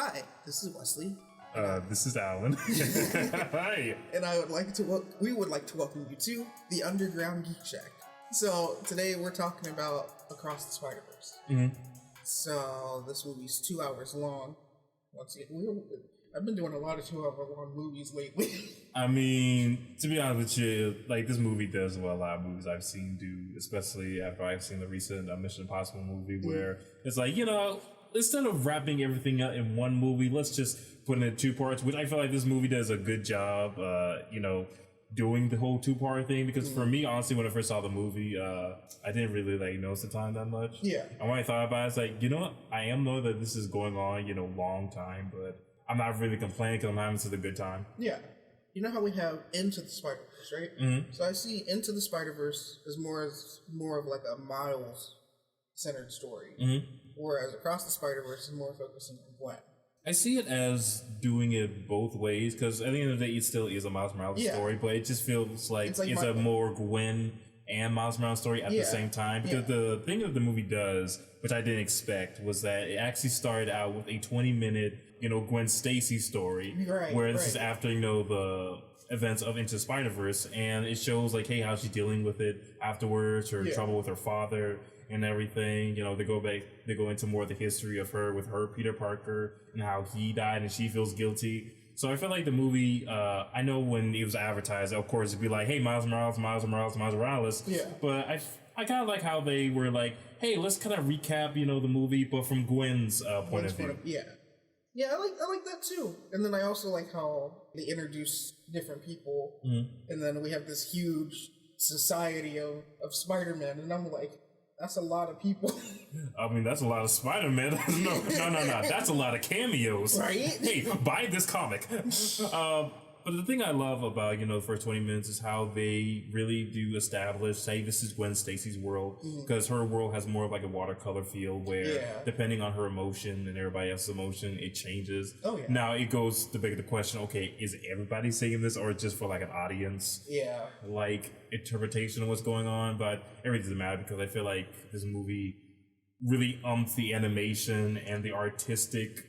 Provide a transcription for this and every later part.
Hi, this is Wesley. This is Alan. Hi. And we would like to welcome you to the Underground Geek Shack. So today we're talking about Across the Spiderverse. Mm-hmm. So this movie's 2 hours long. Once again, I've been doing a lot of 2 hour long movies lately. I mean, to be honest with you, like, this movie does what a lot of movies I've seen do, especially after I've seen the recent Mission Impossible movie, where it's like, instead of wrapping everything up in one movie, let's just put it in two parts, which I feel like this movie does a good job, doing the whole two-part thing, because for me, honestly, when I first saw the movie, I didn't really, notice the time that much. Yeah. And when I thought about it, it's like, you know what? I am knowing that this is going on, long time, but I'm not really complaining because I'm having such a good time. Yeah. You know how we have Into the Spiderverse, right? Mm-hmm. So I see Into the Spiderverse as more of like a Miles-centered story, whereas Across the Spiderverse is more focusing on Gwen. I see it as doing it both ways, because at the end of the day, it still is a Miles Morales story, but it just feels like it's a more Gwen and Miles Morales story at the same time. Because the thing that the movie does, which I didn't expect, was that it actually started out with a 20-minute, Gwen Stacy story, where this is after, the events of Into Spider-Verse, and it shows, how she's dealing with it afterwards, her trouble with her father and everything. They go into more of the history of her with her Peter Parker and how he died and she feels guilty. So I feel like the movie, I know when it was advertised, of course it'd be like, hey, Miles Morales. Yeah. But I kind of like how they were like, hey, let's kind of recap, the movie, but from Gwen's point of view. Yeah, I like that too. And then I also like how they introduce different people, and then we have this huge society of Spider-Man, and I'm like, that's a lot of people. I mean, that's a lot of Spider-Man. No. That's a lot of cameos. Right? Hey, buy this comic. But the thing I love about, the first 20 minutes is how they really do establish, hey, this is Gwen Stacy's world, because her world has more of like a watercolor feel where depending on her emotion and everybody else's emotion, it changes. Oh, yeah. Now it goes to beg the question, okay, is everybody saying this or just for like an audience? Yeah. Interpretation of what's going on? But it really doesn't matter because I feel like this movie really umps the animation and the artistic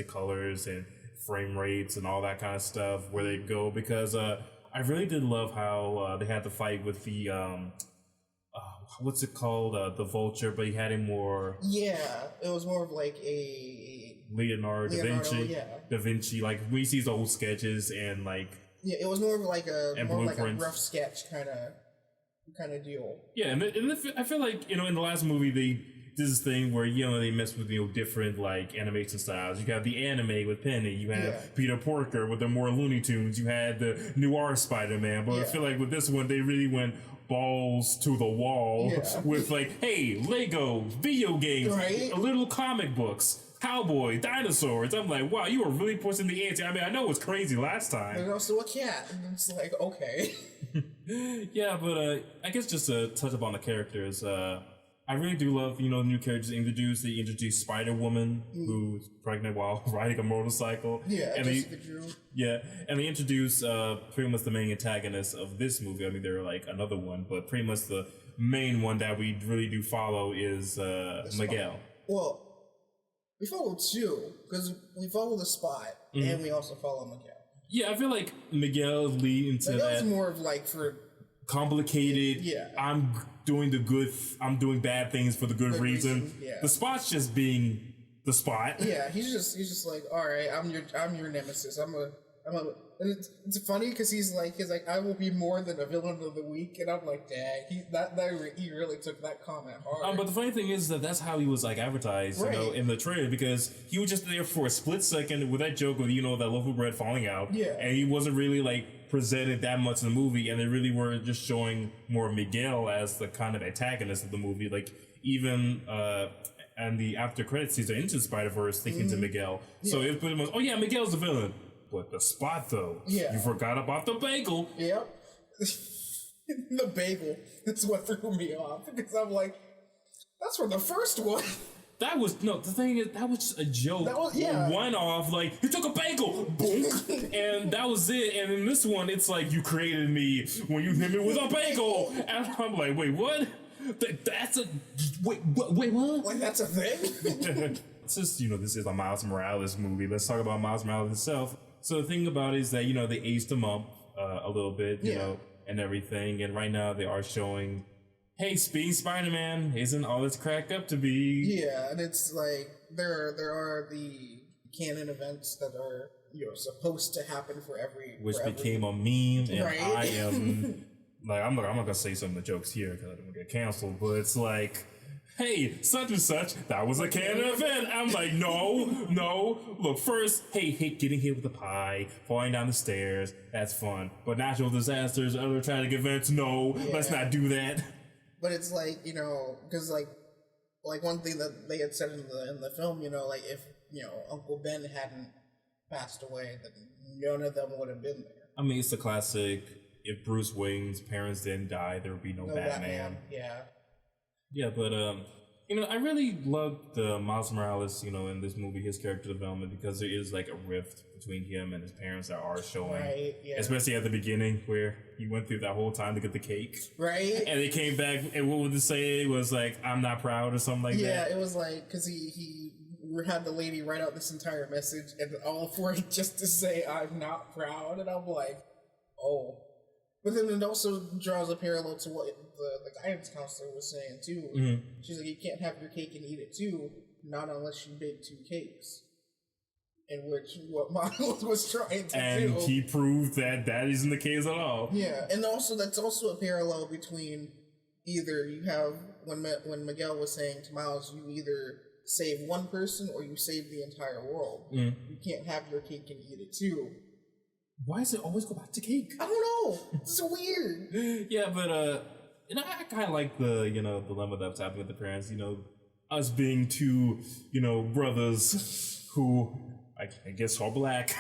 colors and frame rates and all that kind of stuff where they go, because I really did love how they had to fight with the what's it called, the Vulture, but he had him more it was more of like a Leonardo da Vinci, like we see these old sketches and it was more of like a rough sketch kind of deal. And I feel like in the last movie they did this thing where they mess with different animation styles. You have the anime with Penny, you have Peter Parker with the more Looney Tunes, you had the noir Spider-Man, but I feel like with this one they really went balls to the wall with hey, Lego, video games, little comic books, cowboy, dinosaurs. I'm like, wow, you were really pushing the ante. I mean, I know it was crazy last time. And also a cat. And it's like, okay. But I guess just to touch upon the characters, I really do love, the new characters introduced. They introduced Spider-Woman, who's pregnant while riding a motorcycle. And they introduced pretty much the main antagonist of this movie. I mean, there are another one, but pretty much the main one that we really do follow is Miguel. Well, we follow two, because we follow the Spot, and we also follow Miguel. Yeah, I feel like Miguel's lead into that. That's more of for complicated. I'm doing bad things for the good reason. The Spot's just being the Spot. Yeah, he's just like, all right, I'm your nemesis. And it's funny because he's like, I will be more than a villain of the week, and I'm like, dang, he really took that comment hard. But the funny thing is that that's how he was advertised, in the trailer, because he was just there for a split second with that joke of that loaf of bread falling out, and he wasn't really presented that much in the movie, and they really were just showing more Miguel as the kind of antagonist of the movie, even and the after credits scenes Into Spider-Verse thinking to Miguel, so it was pretty much, Miguel's the villain. But the Spot, though, you forgot about the bagel. Yep. The bagel. That's what threw me off. Because I'm like, that's from the first one. That was, the thing is, that was just a joke. That was, one off, he took a bagel, boom, and that was it. And in this one, it's you created me when you hit me with a bagel. And I'm like, wait, what? That's a, wait, what? That's a thing? since, this is a Miles Morales movie, let's talk about Miles Morales himself. So the thing about it is that, they aged him up a little bit, you know, and everything. And right now they are showing, hey, being Spider-Man isn't all it's cracked up to be. Yeah, and it's like, there are the canon events that are, supposed to happen for every... Which became a meme, and right? I am... Like, I'm not gonna say some of the jokes here because I don't want to get canceled, but it's like, hey, such and such, that was a canon event. I'm like, no. Look, first, hey, getting hit with a pie, falling down the stairs, that's fun. But natural disasters, other tragic events, no, let's not do that. But it's like, because like one thing that they had said in the film, like if, Uncle Ben hadn't passed away, then none of them would have been there. I mean, it's the classic, if Bruce Wayne's parents didn't die, there would be no Batman. Yeah. Yeah, but, I really loved Miles Morales, in this movie, his character development, because there is, like, a rift between him and his parents that are showing. Right, yeah. Especially at the beginning, where he went through that whole time to get the cake. Right. And they came back, and what would they say? It was like, I'm not proud, or something like that. Yeah, it was like, because he had the lady write out this entire message, and all for it just to say, I'm not proud, and I'm like, oh. But then it also draws a parallel to what the guidance counselor was saying, too. Mm-hmm. She's like, you can't have your cake and eat it, too, not unless you bake 2 cakes. In which, what Miles was trying to do. And he proved that isn't the case at all. Yeah, and also, that's also a parallel between either you have, when Miguel was saying to Miles, you either save one person or you save the entire world. Mm. You can't have your cake and eat it, too. Why does it always go back to cake? I don't know. It's so weird. Yeah, but I kind of like the dilemma that's happening with the parents. Us being 2 brothers who I guess are black.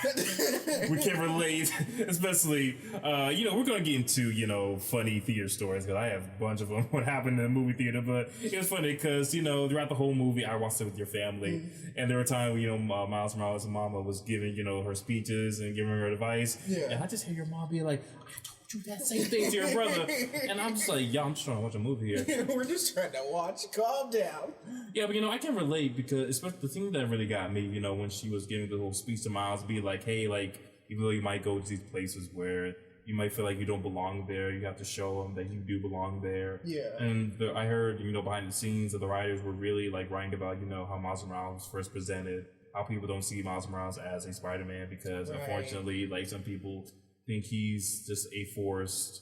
We can relate, especially we're gonna get into funny theater stories because I have a bunch of them. What happened in the movie theater, but it was funny because throughout the whole movie I watched it with your family, and there were times Miles Morales' mama was giving her speeches and giving her advice, and I just hear your mom be like, I told you that same thing to your brother, and I'm just like, I'm just trying to watch a movie here. We're just trying to watch. Calm down. Yeah, but I can relate because especially the thing that really got me, when she was giving the whole speech to Miles, be like, hey, like, even though you might go to these places where you might feel like you don't belong there, you have to show them that you do belong there. Yeah. And I heard, behind the scenes that the writers were really like writing about, how Miles Morales was first presented, how people don't see Miles Morales as a Spider-Man because unfortunately, like, some people think he's just a forced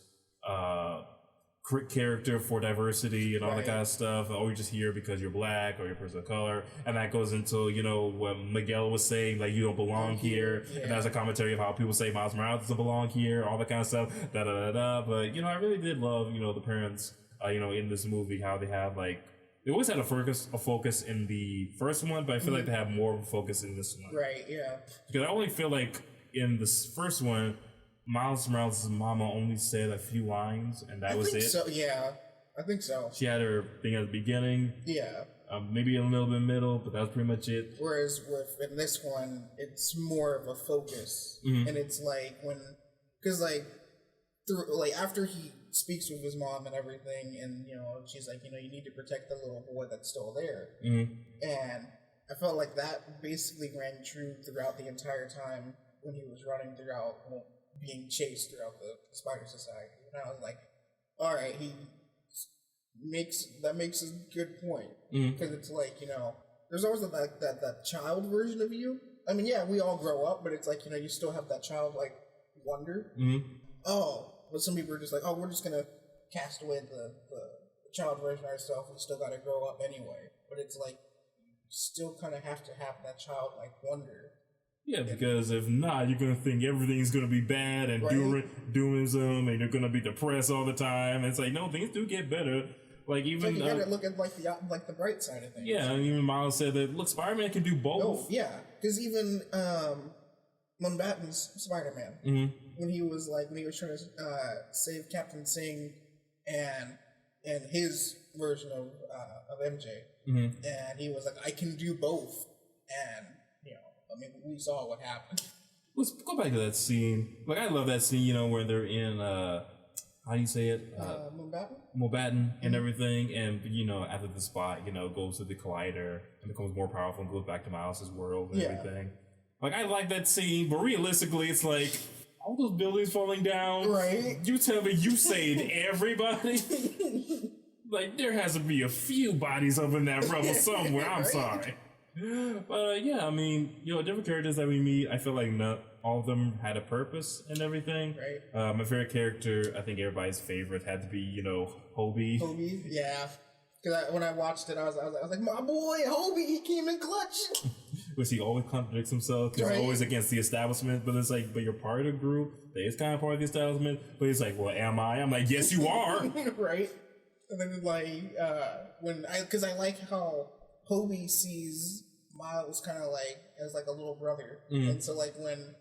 character for diversity and all that kind of stuff. Oh, you're just here because you're black or you're a person of color, and that goes into what Miguel was saying, like, you don't belong here, and that's a commentary of how people say Miles Morales doesn't belong here, all that kind of stuff. But I really did love the parents in this movie, how they have like they always had a focus in the first one, but I feel like they have more of a focus in this one. Right. Yeah. Because I only feel like in this first one, Miles Morales' mama only said a few lines, and that was it. So, yeah, I think so. She had her thing at the beginning. Yeah. Maybe a little bit middle, but that was pretty much it. Whereas in this one, it's more of a focus, and it's like after he speaks with his mom and everything, and she's like, you need to protect the little boy that's still there, and I felt like that basically rang true throughout the entire time when he was running throughout. Being chased throughout the Spider Society, and I was like, all right, that makes a good point, because it's like, there's always that child version of you. I mean, yeah, we all grow up, but it's like, you still have that childlike wonder. Oh, but some people are just like, oh, we're just gonna cast away the child version of ourselves. We still gotta grow up anyway. But it's like, you still kind of have to have that childlike wonder. Yeah, because if not, you're going to think everything's going to be bad and doomism, and you're going to be depressed all the time. And it's like, no, things do get better. Like, even... you got to look at, the bright side of things. Yeah, and even Miles said that, look, Spider-Man can do both. Oh, yeah. Because even Mountbatten's Spider-Man, when he was trying to save Captain Singh and his version of MJ, and he was like, I can do both. And... I mean, we saw what happened. Let's go back to that scene. Like, I love that scene, where they're in, how do you say it? Mountbatten and everything. And, after the spot, goes to the collider and becomes more powerful and goes back to Miles' world and everything. Like, I like that scene, but realistically, it's like, all those buildings falling down. Right. You tell me you saved everybody? Like, there has to be a few bodies up in that rubble somewhere. I'm sorry. But, different characters that we meet, I feel like not all of them had a purpose and everything. Right. My favorite character, I think everybody's favorite, had to be, Hobie. Hobie, yeah. Because when I watched it, I was like, my boy, Hobie, he came in clutch. Which he always contradicts himself, because he's always against the establishment, but it's like, but you're part of the group, that is kind of part of the establishment, but he's like, well, am I? I'm like, yes, you are. Right. And then, because I like how Hobie sees Miles kind of like as like a little brother. Mm. And so, like, when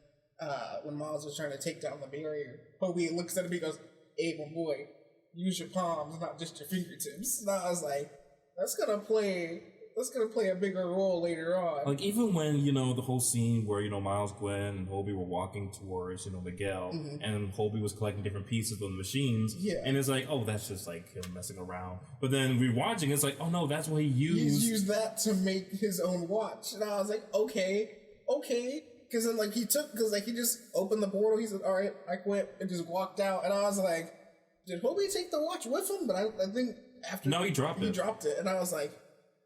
Miles was trying to take down the barrier, Hobie looks at him and goes, hey, my boy, use your palms, not just your fingertips. And I was like, that's gonna play a bigger role later on. Like, even when, the whole scene where, Miles, Gwen, and Hobie were walking towards, Miguel, and Hobie was collecting different pieces of the machines, and it's like, oh, that's just, like, him messing around. But then rewatching, it's like, oh, no, that's what he used. He's used that to make his own watch. And I was like, okay. Because then, he just opened the portal, he said, all right, I quit, and just walked out. And I was like, did Hobie take the watch with him? But I think after... No, he dropped it. He dropped it, and I was like...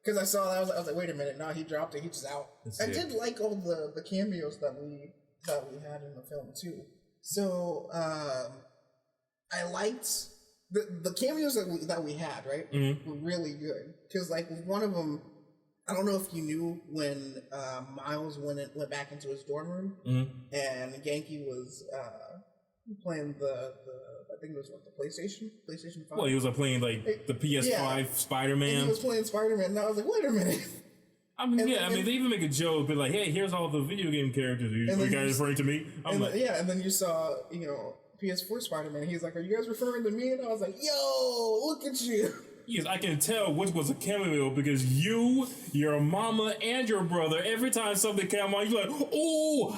Because I saw that, I was like, wait a minute, no, he dropped it, he's just out. I did like all the cameos that we had in the film, too. So, I liked... The cameos that we had, right, were really good. Because, one of them... I don't know if you knew when Miles went back into his dorm room, and Genki was playing I think it was the PlayStation 5. Well, he was playing the PS5 Spider-Man. And he was playing Spider-Man, and I was like, wait a minute. I mean, they even make a joke, but like, hey, here's all the video game characters. You guys referring to me? And then you saw, PS4 Spider-Man, and he's like, are you guys referring to me? And I was like, yo, look at you. Yes, I can tell which was a cameo because you, your mama, and your brother, every time something came on, you're like, ooh, ooh.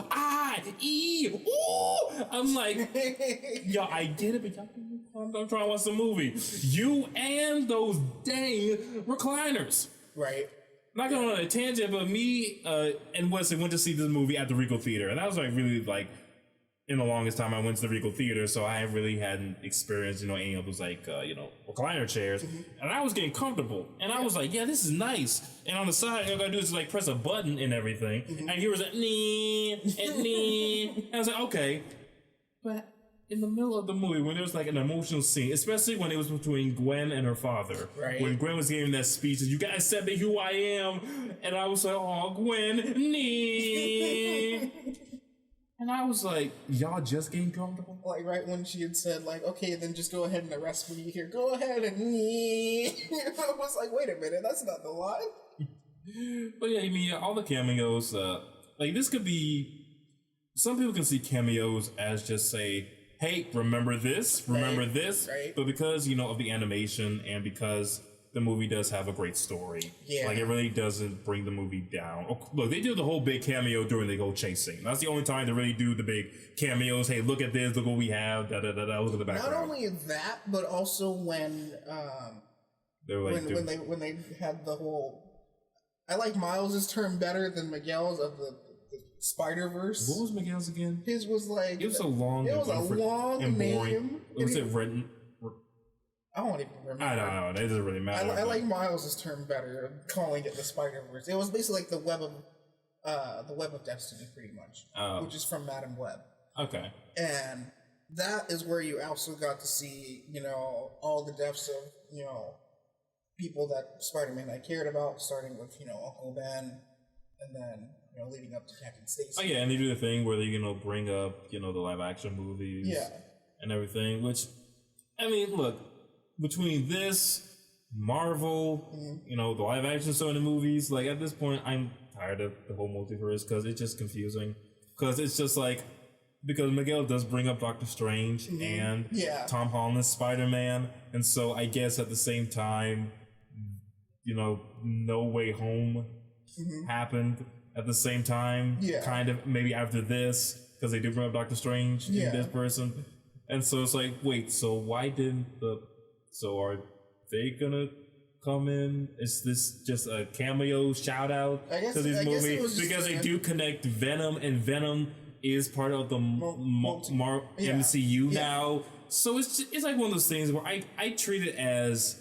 I'm like, yo, I get it, but I'm trying to watch the movie. You and those dang recliners. Right. Not going on a tangent, but me and Wesley went to see this movie at the Regal Theater, and that was really in the longest time I went to the Regal Theater, so I really hadn't experienced, any of those recliner chairs, and I was getting comfortable, and I was like, yeah, this is nice. And on the side, all I gotta do is press a button and everything, and here was nee, and nee, and I was like, okay. But in the middle of the movie, when there was an emotional scene, especially when it was between Gwen and her father, right. When Gwen was giving that speech, you guys said me who I am, and I was like, oh, Gwen, nee. And I was like, y'all just getting comfortable? Right when she had said, okay, then just go ahead and arrest me here. Go ahead and I was like, wait a minute, that's not the line. But yeah, all the cameos, this could be... Some people can see cameos as just say, hey, remember this? Right. But because, of the animation and because... the movie does have a great story. Yeah. It really doesn't bring the movie down. Look, they do the whole big cameo during the whole chase scene. That's the only time they really do the big cameos. Hey, look at this. Look what we have. Look at the background. Not only that, but also when when they had the whole... I like Miles' term better than Miguel's of the Spiderverse. What was Miguel's again? His was It was a long... It was a long and name. Was it written... I don't even remember. I don't know. It doesn't really matter. I like Miles' term better, calling it the Spiderverse. It was basically the web of Destiny, pretty much, which is from Madam Web. Okay. And that is where you also got to see, all the deaths of, people that Spider-Man had cared about, starting with, Uncle Ben, and then, leading up to Captain Stacy. Oh yeah, and they do the thing where they, bring up, the live action movies, and everything. Which, look. Between this, Marvel, the live action Sony movies, at this point, I'm tired of the whole multiverse because it's just confusing. Because it's just because Miguel does bring up Doctor Strange and Tom Holland's Spider-Man, and so I guess at the same time, No Way Home happened at the same time, kind of maybe after this, because they do bring up Doctor Strange in this person. And so it's like, wait, so why didn't so are they gonna come in? Is this just a cameo shout out to this movie? Because they do connect Venom, and Venom is part of the MCU now. So it's like one of those things where I treat it as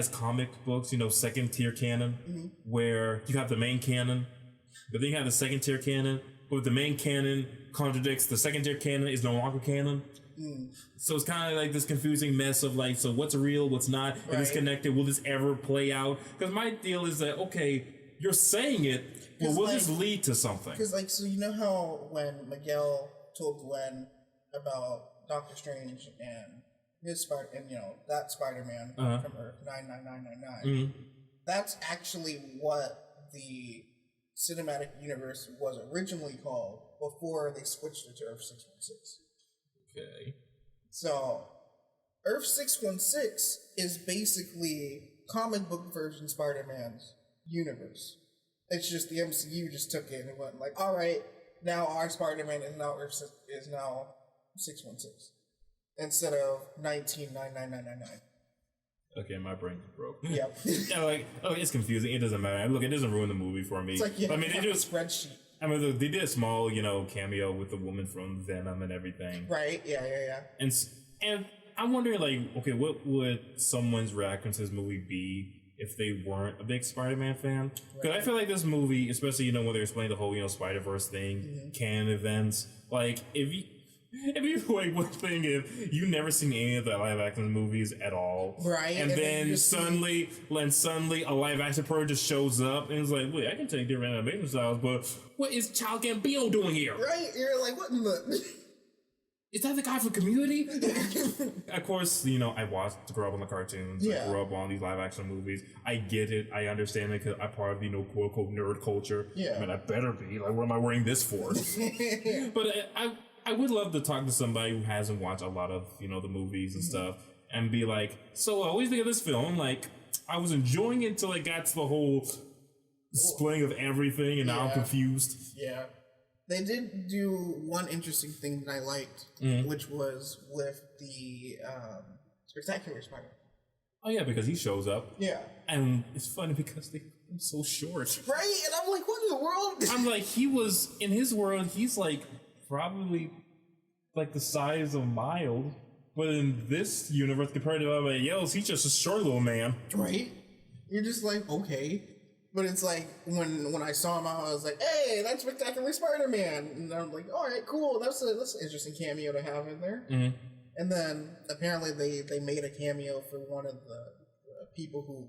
comic books, second tier canon, where you have the main canon, but then you have the second tier canon, but the main canon contradicts the second tier canon is no longer canon. So it's kind of like this confusing mess of like, so what's real, what's not, if it's connected, will this ever play out? Because my deal is that, okay, you're saying it, but will this lead to something? Because so you know how when Miguel told Gwen about Doctor Strange and his Spider, and that Spider-Man from Earth 99999, that's actually what the cinematic universe was originally called before they switched it to Earth 616. Okay. So, Earth 616 is basically comic book version Spider-Man's universe. It's just the MCU just took it and went like, all right, now our Spider-Man is now 616 instead of 199999. Okay, my brain broke. Yep. It's confusing. It doesn't matter. Look, it doesn't ruin the movie for me. It's like they do a spreadsheet. They did a small, cameo with the woman from Venom and everything. Right. Yeah. And I'm wondering, like, okay, what would someone's reaction to this movie be if they weren't a big Spider-Man fan? Because I feel like this movie, especially, when they're explaining the whole, Spider-Verse thing, canon events, like, if you like, one thing, if you've never seen any of the live action movies at all, right? And then suddenly a live action person just shows up and it's like, wait, I can take different animation styles, but what is Child Gambino doing here? Right? You're like, what in the? Is that the guy from Community? Of course, I grew up on the cartoons. I grew up on these live action movies. I get it. I understand it because I'm part of, quote unquote nerd culture. Yeah. I mean, I better be. Like, what am I wearing this for? But I would love to talk to somebody who hasn't watched a lot of, the movies and stuff and be like, so what do you think of this film? Like, I was enjoying it until it got to the whole splitting of everything and now I'm confused. Yeah. They did do one interesting thing that I liked, which was with the Spectacular Spider. Oh, yeah, because he shows up. Yeah. And it's funny because they're so short. Right? And I'm like, what in the world? I'm like, in his world, he's like, probably like the size of Miles, but in this universe compared to everybody else, he's just a short little man. Right? You're just like, okay. But it's like, when I saw him, I was like, hey, that's Spectacular Spider-Man. And I'm like, all right, cool. That's an interesting cameo to have in there. And then apparently they made a cameo for one of the people who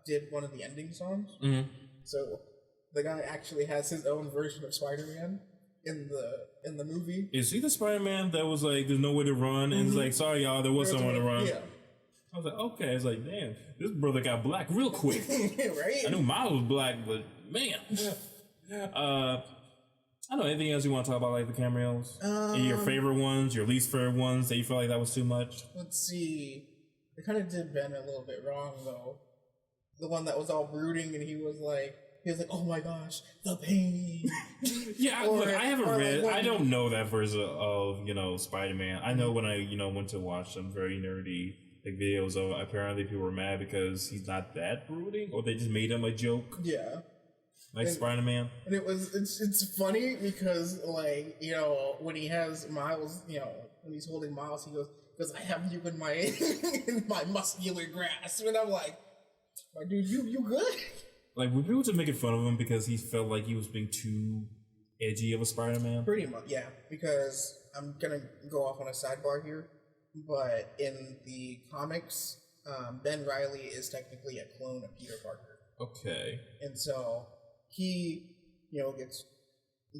did one of the ending songs. So the guy actually has his own version of Spider-Man in the movie. Is he the Spider-Man that was like, there's nowhere to run, and it's like, sorry y'all, there was somewhere to run? Yeah. I was like, okay. It's like, damn, this brother got black real quick. Right? I knew Miles was black, but man. I don't know, anything else you want to talk about, like the cameos? Your favorite ones, your least favorite ones that you feel like that was too much? Let's see. They kind of did Ben a little bit wrong, though. The one that was all brooding and he was like, oh my gosh, the pain. Yeah, look, I haven't read, I don't know that version of, Spider-Man. I know when I, went to watch some very nerdy videos of, apparently people were mad because he's not that brooding, or they just made him a joke. Yeah. Like Spider-Man. And it's funny because, like, when he has Miles, when he's holding Miles, he goes, I have you in my in my muscular grasp. And I'm like, my dude, you good? Like, were people just making fun of him because he felt like he was being too edgy of a Spider-Man? Pretty much, yeah. Because I'm gonna go off on a sidebar here, but in the comics, Ben Reilly is technically a clone of Peter Parker. Okay. And so he, gets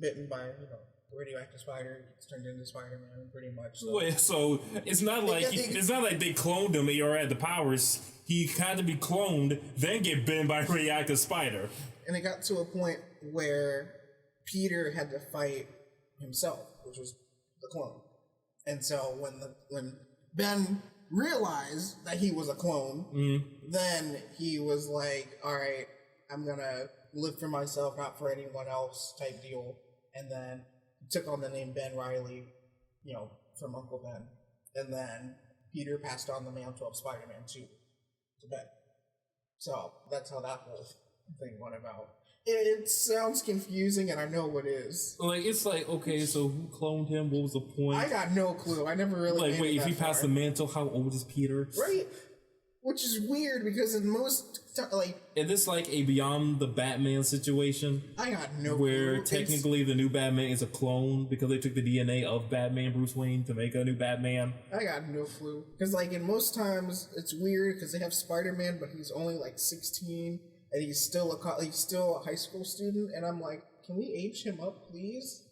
bitten by, a radioactive spider, gets turned into Spider-Man, pretty much. So. Wait, so it's not like they cloned him or had the powers. He had to be cloned, then get bitten by a radioactive spider. And it got to a point where Peter had to fight himself, which was the clone. And so when Ben realized that he was a clone, then he was like, all right, I'm gonna live for myself, not for anyone else type deal. And then took on the name Ben Reilly, from Uncle Ben, and then Peter passed on the mantle of Spider-Man to Ben. So that's how that whole thing went about. It sounds confusing, and I know it is. Like, it's like, okay, so who cloned him? What was the point? I got no clue. I never really like, wait, if he passed the mantle, how old is Peter? Right. Which is weird, because in most, like... Is this like a Beyond the Batman situation? I got no where clue. Technically the new Batman is a clone because they took the DNA of Batman Bruce Wayne to make a new Batman? I got no clue. Because, like, in most times, it's weird because they have Spider-Man, but he's only, like, 16, and he's still a high school student, and I'm like, can we age him up, please?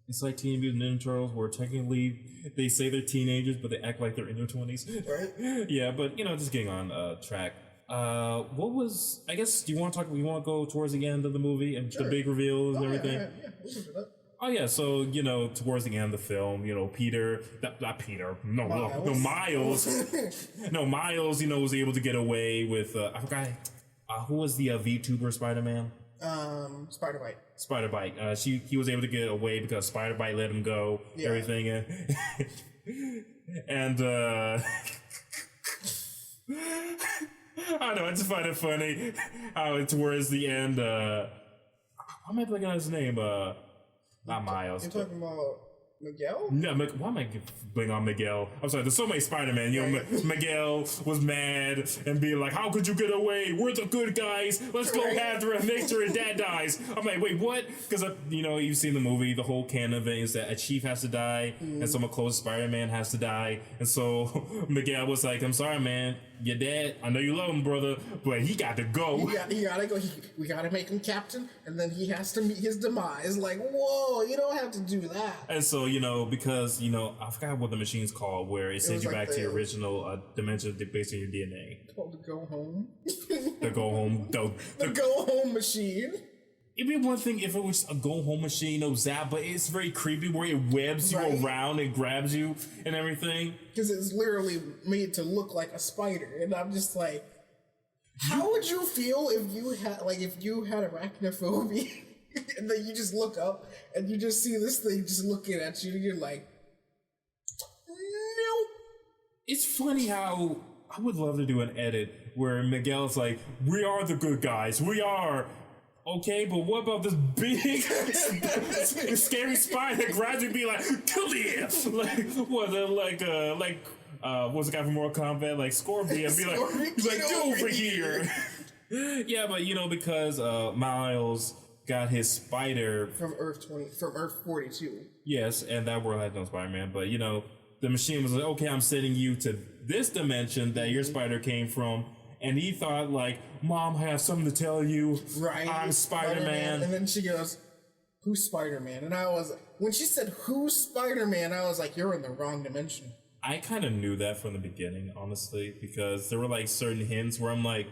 It's like Teenage Mutant Ninja Turtles, where technically they say they're teenagers, but they act like they're in their 20s. Right? Yeah, but, just getting on track. What was... I guess, we want to go towards the end of the movie and the big reveals and everything? Yeah. We'll do that. Oh, yeah, so, towards the end of the film, Peter... Not Peter. No, Miles. No, Miles, was able to get away with... I forgot... who was the VTuber Spider-Man? Spider-Bite. He was able to get away because Spider-Bite let him go, everything. And I don't know, I just find it funny how towards the end, how am I looking at his name? Not Miles. You're talking about Miguel? No, why am I bling on Miguel? I'm sorry, there's so many Spider-Man. Miguel was mad and being like, how could you get away? We're the good guys. Let's go after him. Make sure his dad dies. I'm like, wait, what? Because, you've seen the movie. The whole canon of it is that a chief has to die and someone close to Spider-Man has to die. And so Miguel was like, I'm sorry, man. Your dad, I know you love him, brother, but he got to go. He gotta go. We gotta make him captain, and then he has to meet his demise. Like, whoa, you don't have to do that. And so, because, I forgot what the machine's called, where it sends you back to your original dimension based on your DNA. It's called the Go Home. The Go Home. The Go Home machine. It'd be one thing if it was a go home machine or zap, but it's very creepy where it webs you around and grabs you and everything. Because it's literally made to look like a spider, and I'm just like, how would you feel if you had arachnophobia and then you just look up and you just see this thing just looking at you and you're like, no. It's funny how I would love to do an edit where Miguel's like, we are the good guys, we are. Okay, but what about this big, scary spider that grabs you and be like, come here! What's the guy from Mortal Kombat? Like, Scorpion, be like, get over here! Yeah, but, because Miles got his spider... From Earth 42. Yes, and that world had no Spider-Man, but, the machine was like, okay, I'm sending you to this dimension that your spider came from. And he thought, Mom, I have something to tell you. Right. I'm Spider-Man. And then she goes, who's Spider-Man? And when she said, who's Spider-Man, I was like, you're in the wrong dimension. I kind of knew that from the beginning, honestly, because there were, certain hints where I'm like,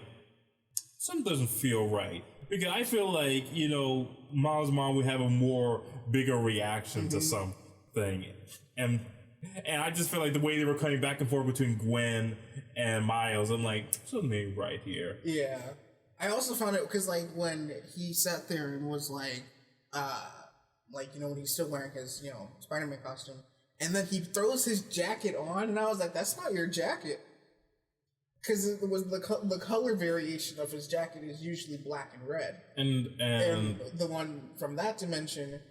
something doesn't feel right. Because I feel like, Miles' mom would have a bigger reaction to something. And I just felt like the way they were cutting back and forth between Gwen and Miles, I'm like, something ain't right here. Yeah. I also found it because, when he sat there and was when he's still wearing his, Spider-Man costume, and then he throws his jacket on, and I was like, that's not your jacket. Because it was the color variation of his jacket is usually black and red. And the one from that dimension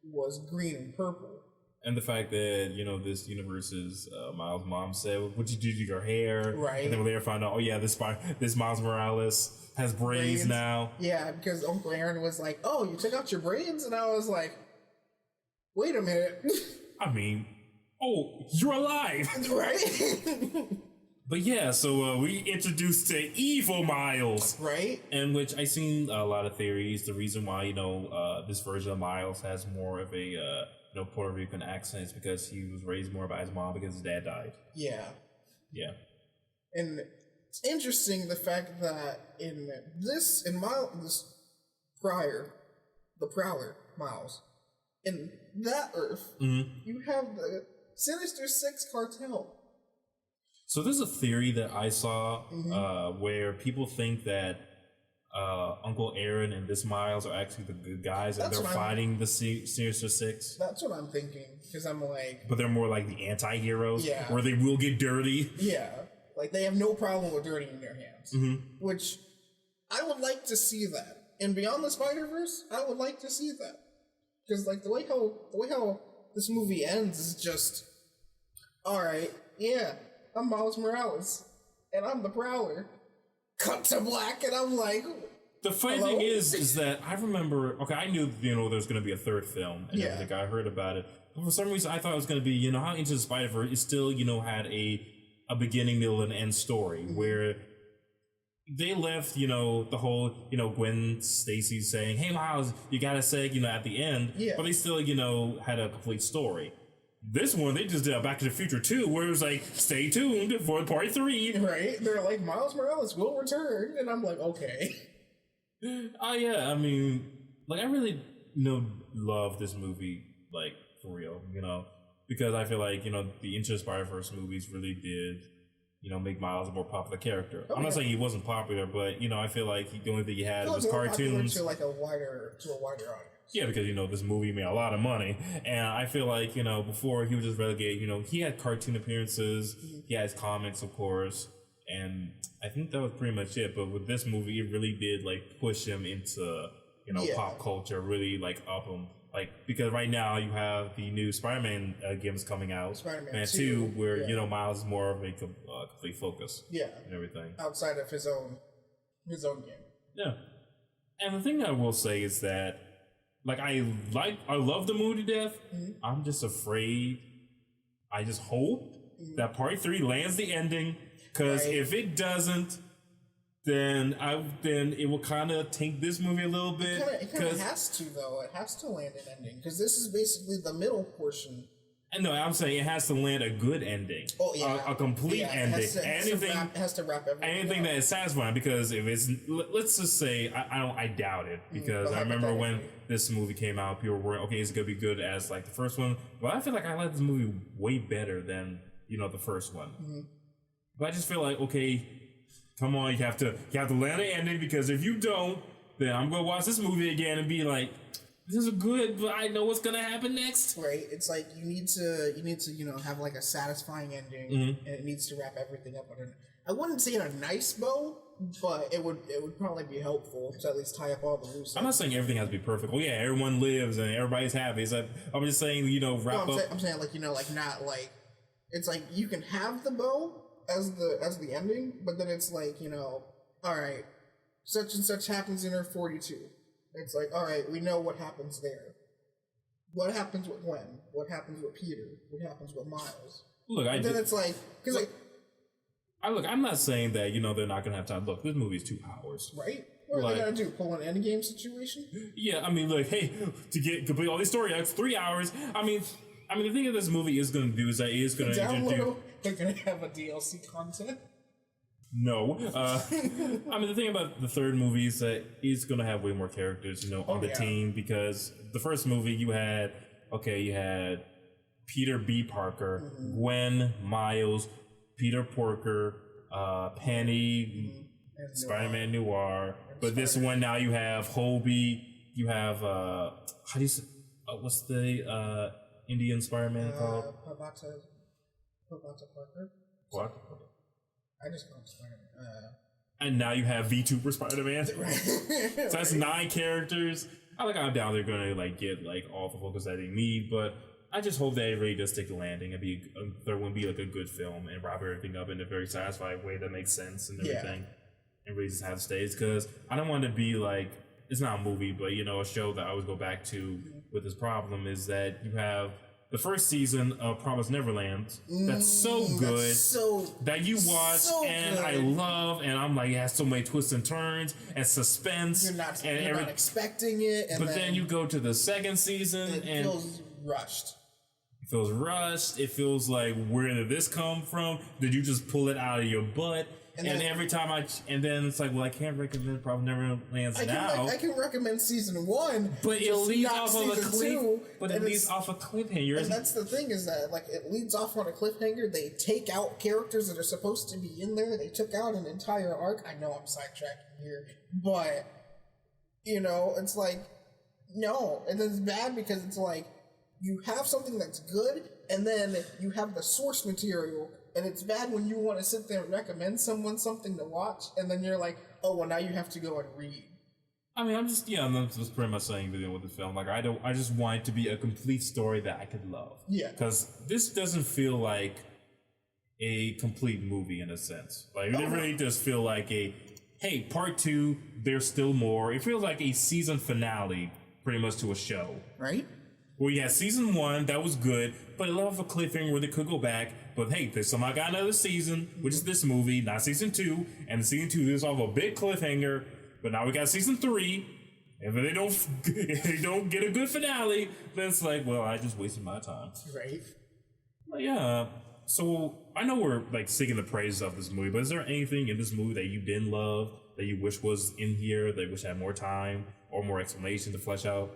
was green and purple. And the fact that, this universe's Miles' mom said, what'd you do to your hair? Right. And then when they found out, oh yeah, this Miles Morales has braids now. Yeah, because Uncle Aaron was like, oh, you took out your braids? And I was like, wait a minute. I mean, oh, you're alive. Right? But yeah, so we introduced to evil Miles. Right. In which I seen a lot of theories. The reason why, this version of Miles has more of a... Puerto Rican accent is because he was raised more by his mom because his dad died. Yeah. Yeah. And it's interesting the fact that the Prowler, Miles, in that Earth, you have the Sinister Six cartel. So there's a theory that I saw where people think that Uncle Aaron and this Miles are actually the good guys, and they're fighting the Sinister Six. That's what I'm thinking, because I'm like... But they're more like the anti-heroes, where they will get dirty. Yeah, like they have no problem with dirtying their hands, which I would like to see that. And Beyond the Spider-Verse, I would like to see that. Because like the way how this movie ends is just, alright, yeah, I'm Miles Morales, and I'm the Prowler. Cut to black, and I'm like, the funny thing is that I remember, I knew, there's going to be a third film, and everything. I heard about it. But for some reason, I thought it was going to be, how Into the Spider-Verse, it still, had a beginning, middle, and end story, where they left, the whole, Gwen Stacy saying, hey, Miles, you gotta say, at the end, but they still, had a complete story. This one, they just did a Back to the Future 2, where it was like, stay tuned for part 3. Right? They're like, Miles Morales will return. And I'm like, okay. Oh, yeah. I mean, like, I really, love this movie, like, for real, because I feel like, the Into the Spider-Verse movies really did, make Miles a more popular character. I'm not saying he wasn't popular, but, I feel like the only thing he had was cartoons. To like a wider audience. Yeah, because, this movie made a lot of money. And I feel like, before he was just relegated, he had cartoon appearances, he has comics, of course, and I think that was pretty much it. But with this movie, it really did, like, push him into, pop culture, really, like, up him. Like, because right now you have the new Spider-Man games coming out, Spider-Man 2, where, Miles is more of a complete focus. Yeah. And everything. Outside of his own game. Yeah. And the thing I will say is that, I love the movie to death. I'm just afraid. I just hope that part 3 lands the ending, because if it doesn't, then it will kind of tank this movie a little bit. It kind of has to, though. It has to land an ending, because this is basically the middle portion. And no, I'm saying it has to land a good ending. Oh, yeah. A complete ending. It has to wrap everything anything that is sasatisfying, because if it's, let's just say, I doubt it, because I remember when this movie came out, people were, okay, it's going to be good as, like, the first one. But I feel like I like this movie way better than, the first one. But I just feel like, okay, come on, you have to land the ending, because if you don't, then I'm going to watch this movie again and be like, this is good, but I know what's gonna happen next. Right. It's like you need to have like a satisfying ending, and it needs to wrap everything up. I wouldn't say in a nice bow, but it would probably be helpful to at least tie up all the loose ends. I'm not saying everything has to be perfect. Well, yeah, everyone lives and everybody's happy. It's like, I'm just saying, wrap up. I'm saying like not like, it's like you can have the bow as the ending, but then it's like, all right, such and such happens in Earth 42. It's like, all right, we know what happens there. What happens with Gwen? What happens with Peter? What happens with Miles? Look, it's like, because I'm not saying that they're not gonna have time. Look, this movie is 2 hours, right? What are they gonna do? Pull an endgame situation? Yeah, I mean, hey, to complete all these story arcs, 3 hours. I mean, the thing that this movie is gonna do is that it is gonna introduce. They're gonna have a DLC content. No. I mean, the thing about the third movie is that he's going to have way more characters, on the team, because the first movie you had Peter B. Parker, Gwen, Miles, Peter Porker, Penny, Spider-Man Noir. But this one now you have Hobie, you have, what's the Indian Spider-Man called? Pavata Parker. What? I just call him Spider-Man. And now you have VTuber Spider-Man. So that's 9 characters. I'm down they're going to get all the focus that they need, but I just hope that it really does take the landing and there will be a good film and wrap everything up in a very satisfying way that makes sense and everything. And really just have stage, because I don't want to be it's not a movie, but a show that I always go back to with this problem is that you have the first season of Promised Neverland, that's so good, that you watch and good. I love, and I'm like, it has so many twists and turns and suspense. You're not expecting it. But then you go to the second season and it feels rushed. It feels like, where did this come from? Did you just pull it out of your butt? and every time and then it's like, well, I can't recommend Promised Neverlands now. I can recommend season 1, but it leads off of a cliffhanger. And that's the thing, is that like it leads off on a cliffhanger. They take out characters that are supposed to be in there. They took out an entire arc. I know I'm sidetracking here, but it's like no, and it's bad because it's like you have something that's good, and then you have the source material. And it's bad when you want to sit there and recommend someone something to watch, and then you're like, oh, well, now you have to go and read. I mean, I'm just pretty much saying with the film. Like, I just want it to be a complete story that I could love. Yeah. Because this doesn't feel like a complete movie in a sense. Like, it really does feel like hey, part 2, there's still more. It feels like a season finale, pretty much, to a show. Right? Well, yeah, season 1, that was good, but I love a cliffhanger where they could go back. But hey, there's somehow got another season, which is this movie, not season 2. And season 2 is off a big cliffhanger. But now we got season 3. And if they don't get a good finale, then it's like, well, I just wasted my time. Right. But yeah. So I know we're like singing the praises of this movie, but is there anything in this movie that you didn't love, that you wish was in here, that you wish had more time or more explanation to flesh out?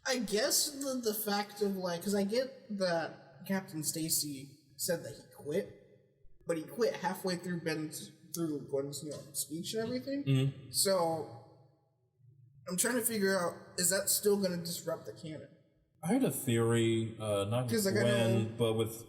I guess the fact of like, because I get that Captain Stacy said that he quit, but he quit halfway through Gwen's speech and everything. Mm-hmm. So I'm trying to figure out, is that still going to disrupt the canon? I heard a theory, not with Gwen, but with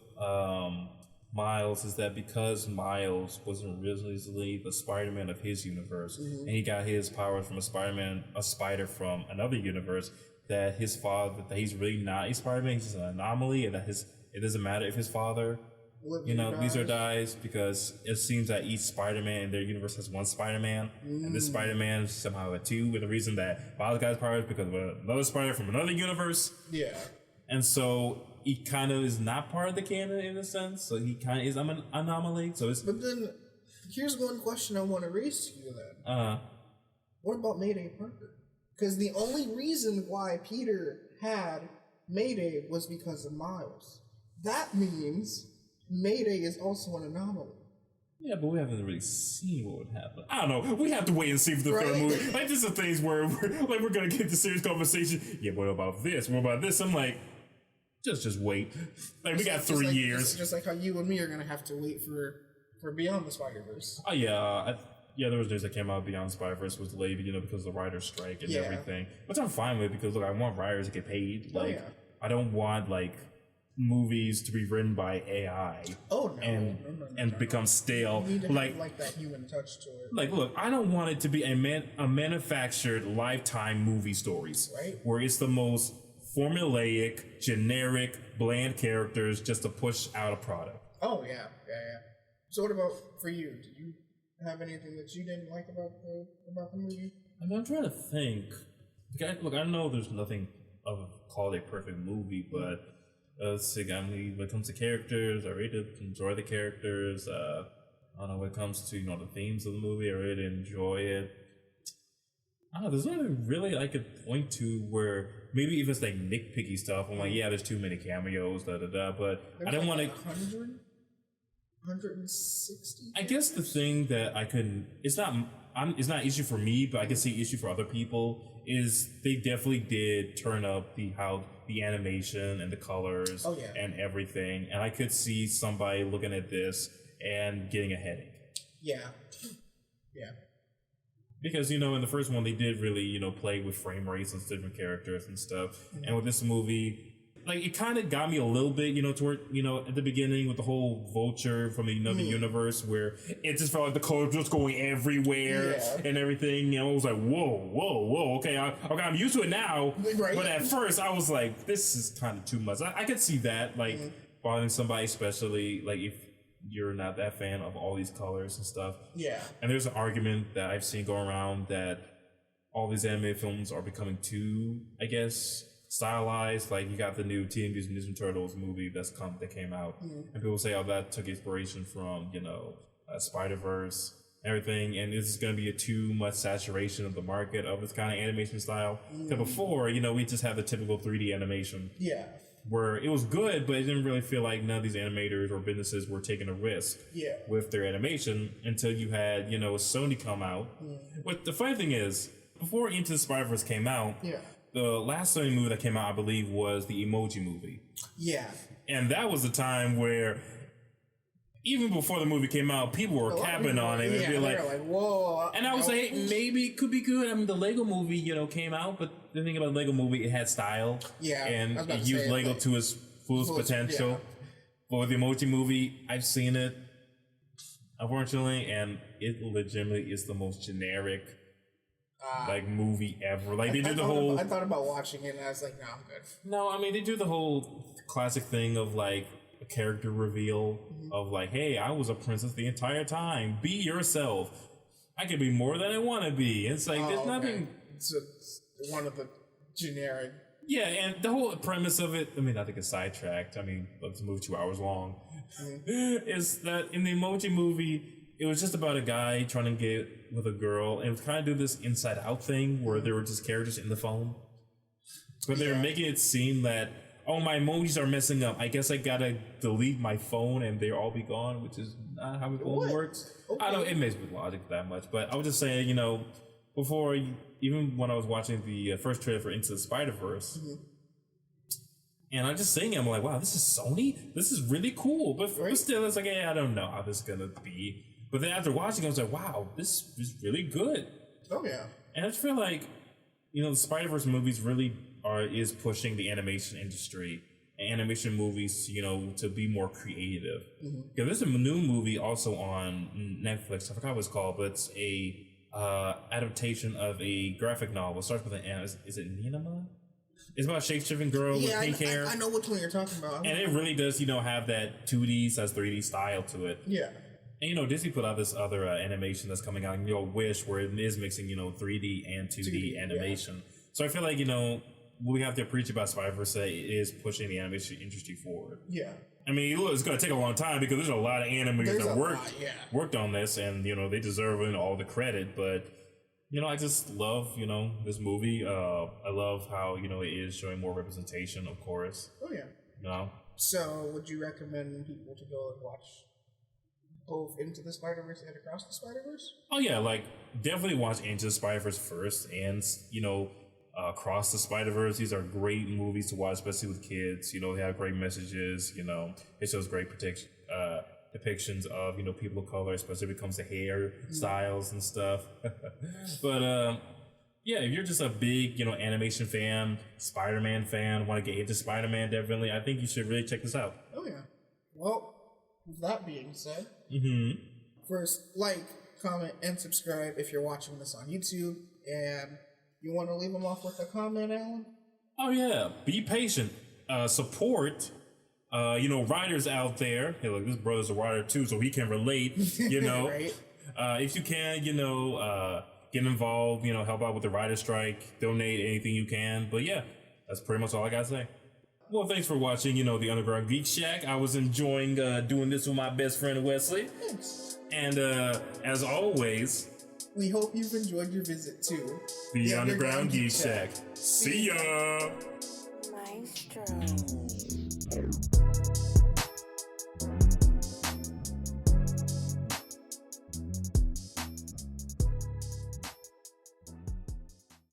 Miles, is that because Miles wasn't originally the Spider-Man of his universe, and he got his powers from a spider from another universe, that his father, that he's really not a Spider-Man, he's just an anomaly, and that it doesn't matter if his father, lives or dies, because it seems that each Spider-Man in their universe has one Spider-Man, and this Spider-Man is somehow a 2, with the reason that Miles got his powers because of another Spider from another universe. Yeah. And so he kind of is not part of the canon in a sense, so he kind of is an anomaly. So it's. But then, here's one question I want to raise to you then. What about Mayday Parker? Because the only reason why Peter had Mayday was because of Miles. That means Mayday is also an anomaly. Yeah, but we haven't really seen what would happen. I don't know. We have to wait and see for the third movie. Like, this is things where we're going to get the serious conversation. Yeah, what about this? What about this? I'm like, just wait. Like, we got 3 years. Just like how you and me are going to have to wait for Beyond the Spider-Verse. Oh, yeah. There was news that came out Beyond Spider-Verse was delayed, because of the writer's strike and everything. Which I'm fine with, because, look, I want writers to get paid. Like, I don't want, like, movies to be written by AI. Oh, no. And become stale. You need to have, that human touch to it. Like, look, I don't want it to be a manufactured Lifetime movie stories. Right. Where it's the most formulaic, generic, bland characters just to push out a product. Oh, yeah. So what about for you? Did you have anything that you didn't like about the movie? I'm trying to think. Look, I know there's nothing called a perfect movie, but when it comes to characters, I really did enjoy the characters. I don't know, when it comes to the themes of the movie, I really enjoy it. I don't know, there's nothing really I could point to where maybe if it's like nitpicky stuff, I'm like, yeah, there's too many cameos, but I don't want to. 160. I guess the thing that I couldn't, it's not an issue for me, but I can see issue for other people, is they definitely did turn up the animation and the colors and everything, and I could see somebody looking at this and getting a headache. Yeah. Because, in the first one, they did really, play with frame rates and different characters and stuff. Mm-hmm. And with this movie, like, it kind of got me a little bit, toward, at the beginning with the whole Vulture from the universe, where it just felt like the colors just going everywhere and everything. It was like, whoa, okay, I'm used to it now. Right. But at first, I was like, this is kind of too much. I could see that, like, bothering somebody, especially, like, if you're not that fan of all these colors and stuff. Yeah. And there's an argument that I've seen go around that all these anime films are becoming too, I guess, stylized. Like, you got the new Teenage Mutant Ninja Turtles movie that came out, and people say, that took inspiration from Spiderverse, everything, and this is going to be a too much saturation of the market of this kind of animation style. Because before, we just have the typical 3D animation. Yeah. where it was good, but it didn't really feel like none of these animators or businesses were taking a risk with their animation until you had, Sony come out. But the funny thing is, before Into the Spider-Verse came out, the last Sony movie that came out, I believe, was the Emoji Movie. Yeah. And that was the time where, even before the movie came out, people were capping on it and be like, whoa. And I was like, hey, maybe it could be good. I mean, the Lego movie, came out, but the thing about the Lego movie, it had style. Yeah. And it used Lego to its fullest potential. Yeah. But with the Emoji Movie, I've seen it, unfortunately, and it legitimately is the most generic movie ever. Like they do the whole. I thought about watching it, and I was like, no, I'm good. No, I mean they do the whole classic thing of like a character reveal of like, hey, I was a princess the entire time. Be yourself. I could be more than I want to be. It's like there's nothing. It's one of the generic. Yeah, and the whole premise of it. I mean, I think it's sidetracked. I mean, it's a movie 2 hours long. Is that in the Emoji Movie? It was just about a guy trying to get with a girl, and it was kind of do this Inside Out thing where there were just characters in the phone, but they were making it seem that, oh, my emojis are messing up. I guess I gotta delete my phone and they'll all be gone, which is not how the phone works. Okay. I don't. It makes me logic that much, but I was just saying, before, even when I was watching the first trailer for Into the Spiderverse. And I'm just saying, I'm like, wow, this is Sony? This is really cool. But still, it's like, hey, I don't know how this is going to be. But then after watching it, I was like, wow, this is really good. Oh, yeah. And I just feel like, the Spider-Verse movies really is pushing the animation industry and animation movies, to be more creative. Because there's a new movie also on Netflix. I forgot what it's called, but it's a adaptation of a graphic novel. It starts with an N. Is it Ninema? It's about a shape-shifting girl with pink hair. I know which one you're talking about. And it really does, have that 2D/3D style to it. Yeah. And, Disney put out this other animation that's coming out, Wish, where it is mixing, 3D and 2D animation. Yeah. So I feel like, what we have to preach about Spider-Verse is pushing the animation industry forward. Yeah. I mean, it's going to take a long time because there's a lot of animators that worked on this, and, they deserve all the credit, but... I just love, this movie. I love how, it is showing more representation, of course. Oh, yeah. So, would you recommend people to go and watch both Into the Spider-Verse and Across the Spider-Verse? Oh, yeah. Like, definitely watch Into the Spider-Verse first and, Across the Spider-Verse. These are great movies to watch, especially with kids. They have great messages. It shows great depictions of people of color, especially when it comes to hair styles and stuff. But if you're just a big animation fan, Spider-Man fan, want to get into Spider-Man, definitely I think you should really check this out. Oh yeah. Well, with that being said, first like, comment, and subscribe if you're watching this on YouTube, and you want to leave them off with a comment, Alan? Oh yeah, be patient, support writers out there. Hey, look, this brother's a writer too, so he can relate, right. If you can, get involved, help out with the writer strike, donate anything you can. But yeah, that's pretty much all I gotta say. Well, thanks for watching, the Underground Geek Shack. I was enjoying doing this with my best friend Wesley. Thanks. And as always, we hope you've enjoyed your visit to the Underground Geek Shack. See ya! Maestro.